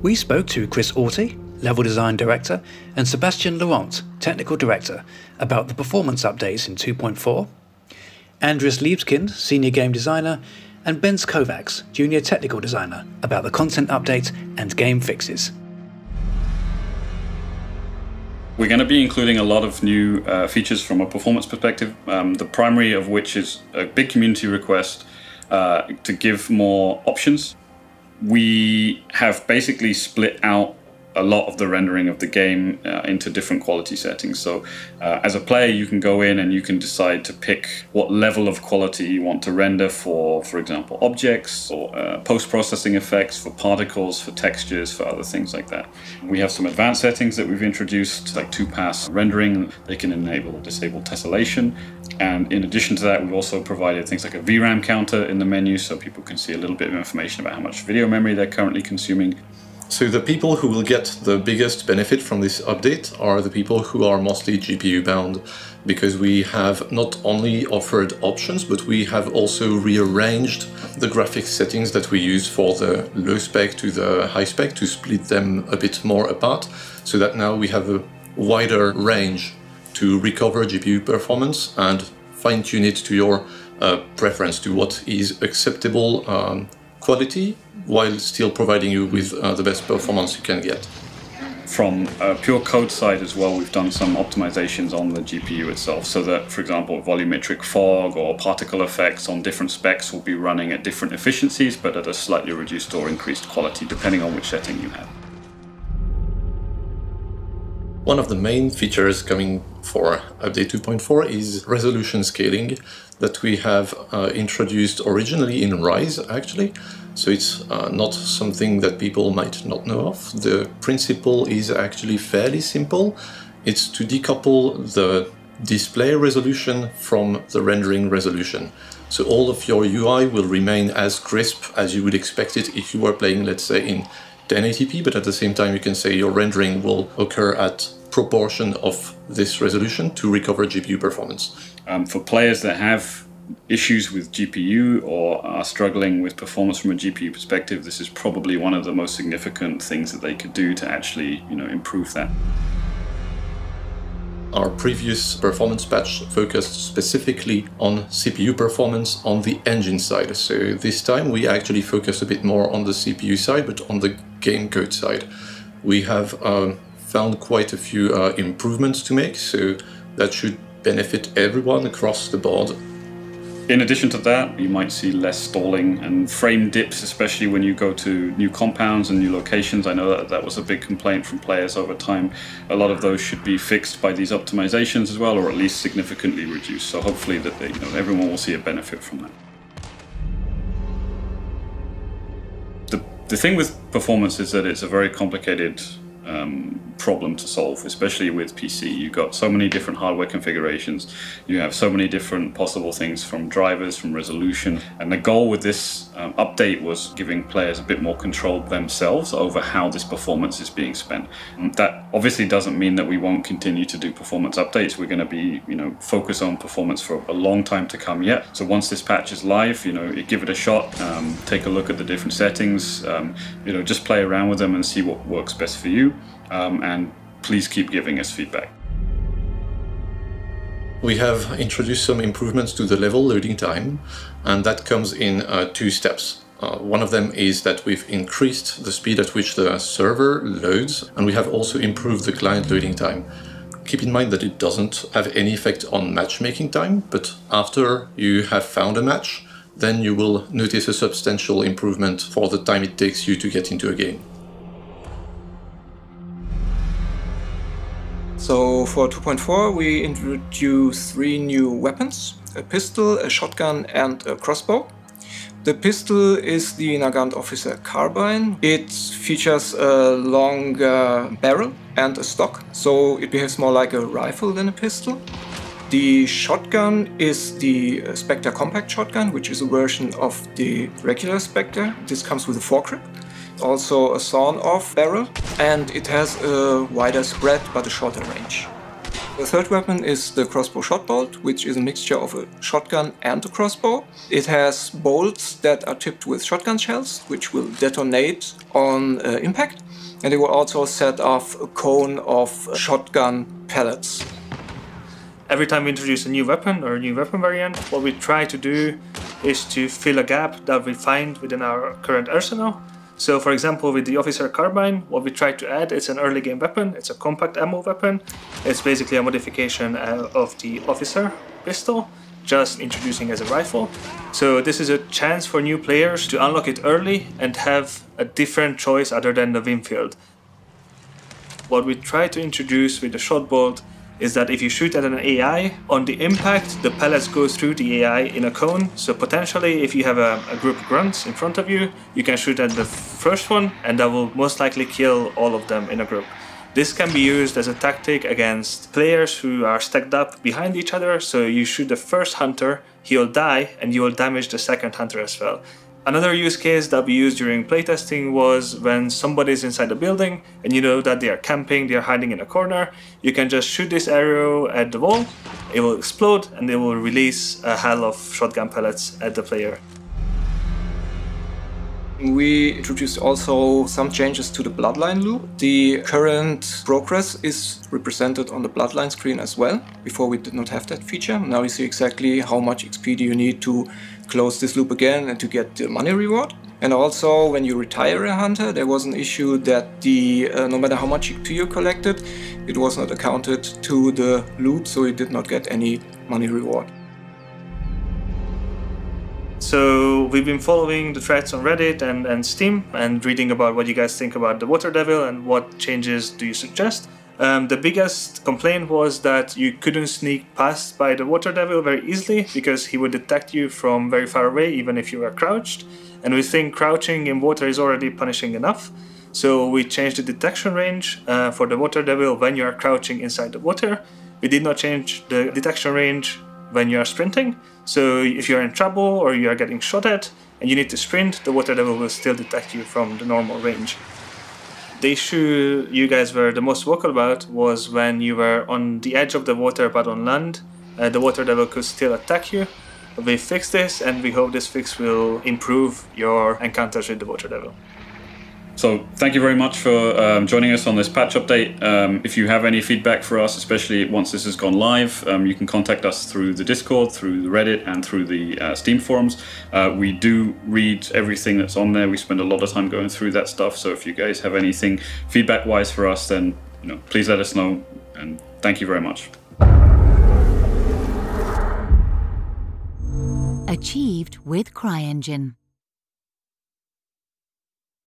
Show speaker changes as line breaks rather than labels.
We spoke to Chris Orty, Level Design Director, and Sebastian Laurent, Technical Director, about the performance updates in 2.4, Andreas Liebskind, Senior Game Designer, and Ben Kovacs, Junior Technical Designer, about the content update and game fixes.
We're going to be including a lot of new features from a performance perspective, the primary of which is a big community request to give more options. We have basically split out a lot of the rendering of the game into different quality settings. So as a player, you can go in and you can decide to pick what level of quality you want to render for example, objects or post-processing effects, for particles, for textures, for other things like that. We have some advanced settings that we've introduced, like 2-pass rendering. They can enable or disable tessellation. And in addition to that, we've also provided things like a VRAM counter in the menu so people can see a little bit of information about how much video memory they're currently consuming.
So the people who will get the biggest benefit from this update are the people who are mostly GPU bound, because we have not only offered options, but we have also rearranged the graphics settings that we use for the low spec to the high spec to split them a bit more apart, so that now we have a wider range to recover GPU performance and fine-tune it to your preference, to what is acceptable quality, while still providing you with the best performance you can get.
From a pure code side as well, we've done some optimizations on the GPU itself, so that, for example, volumetric fog or particle effects on different specs will be running at different efficiencies, but at a slightly reduced or increased quality, depending on which setting you have.
One of the main features coming for Update 2.4 is resolution scaling that we have introduced originally in Rise, actually. So it's not something that people might not know of. The principle is actually fairly simple. It's to decouple the display resolution from the rendering resolution. So all of your UI will remain as crisp as you would expect it if you were playing, let's say, in 1080p, but at the same time you can say your rendering will occur at proportion of this resolution to recover GPU performance.
For players that have issues with GPU or are struggling with performance from a GPU perspective, this is probably one of the most significant things that they could do to actually, improve that.
Our previous performance patch focused specifically on CPU performance on the engine side. So this time we actually focus a bit more on the CPU side, but on the game code side. We have found quite a few improvements to make, so that should benefit everyone across the board.
In addition to that, you might see less stalling and frame dips, especially when you go to new compounds and new locations. I know that was a big complaint from players over time. A lot of those should be fixed by these optimizations as well, or at least significantly reduced. So hopefully that everyone will see a benefit from that. The thing with performance is that it's a very complicated problem to solve, especially with PC. You've got so many different hardware configurations, you have so many different possible things, from drivers, from resolution, and the goal with this update was giving players a bit more control themselves over how this performance is being spent. That obviously doesn't mean that we won't continue to do performance updates. We're going to be focus on performance for a long time to come yet. So once this patch is live, give it a shot, take a look at the different settings, just play around with them and see what works best for you. And please keep giving us feedback.
We have introduced some improvements to the level loading time, and that comes in 2 steps. One of them is that we've increased the speed at which the server loads, and we have also improved the client loading time. Keep in mind that it doesn't have any effect on matchmaking time, but after you have found a match, then you will notice a substantial improvement for the time it takes you to get into a game.
So for 2.4 we introduced 3 new weapons: a pistol, a shotgun and a crossbow. The pistol is the Nagant Officer Carbine. It features a longer barrel and a stock, so it behaves more like a rifle than a pistol. The shotgun is the Spectre Compact Shotgun, which is a version of the regular Spectre. This comes with a foregrip. Also a sawn-off barrel, and it has a wider spread but a shorter range. The third weapon is the crossbow shot bolt, which is a mixture of a shotgun and a crossbow. It has bolts that are tipped with shotgun shells, which will detonate on impact. And it will also set off a cone of shotgun pellets.
Every time we introduce a new weapon or a new weapon variant, what we try to do is to fill a gap that we find within our current arsenal. So for example, with the Officer Carbine, what we try to add is an early game weapon. It's a compact ammo weapon. It's basically a modification of the Officer pistol, just introducing as a rifle. So this is a chance for new players to unlock it early and have a different choice other than the Winfield. What we try to introduce with the shot bolt is that if you shoot at an AI, on the impact, the pellets go through the AI in a cone. So potentially, if you have a group of grunts in front of you, you can shoot at the first one, and that will most likely kill all of them in a group. This can be used as a tactic against players who are stacked up behind each other. So you shoot the first hunter, he'll die, and you will damage the second hunter as well. Another use case that we used during playtesting was when somebody's inside the building and you know that they are camping, they are hiding in a corner. You can just shoot this arrow at the wall, it will explode, and it will release a hail of shotgun pellets at the player.
We introduced also some changes to the Bloodline loop. The current progress is represented on the Bloodline screen as well. Before we did not have that feature. Now you see exactly how much XP do you need to close this loop again and to get the money reward. And also when you retire a hunter, there was an issue that no matter how much XP you collected, it was not accounted to the loot, so it did not get any money reward.
So we've been following the threads on Reddit and Steam and reading about what you guys think about the Water Devil and what changes do you suggest. The biggest complaint was that you couldn't sneak past by the Water Devil very easily because he would detect you from very far away even if you were crouched. And we think crouching in water is already punishing enough. So we changed the detection range for the Water Devil when you are crouching inside the water. We did not change the detection range when you are sprinting. So if you're in trouble or you are getting shot at and you need to sprint, the Water Devil will still detect you from the normal range. The issue you guys were the most vocal about was when you were on the edge of the water but on land, the Water Devil could still attack you. We fixed this and we hope this fix will improve your encounters with the Water Devil.
So thank you very much for joining us on this patch update. If you have any feedback for us, especially once this has gone live, you can contact us through the Discord, through the Reddit, and through the Steam forums. We do read everything that's on there. We spend a lot of time going through that stuff. So if you guys have anything feedback-wise for us, then please let us know. And thank you very much.
Achieved with CryEngine.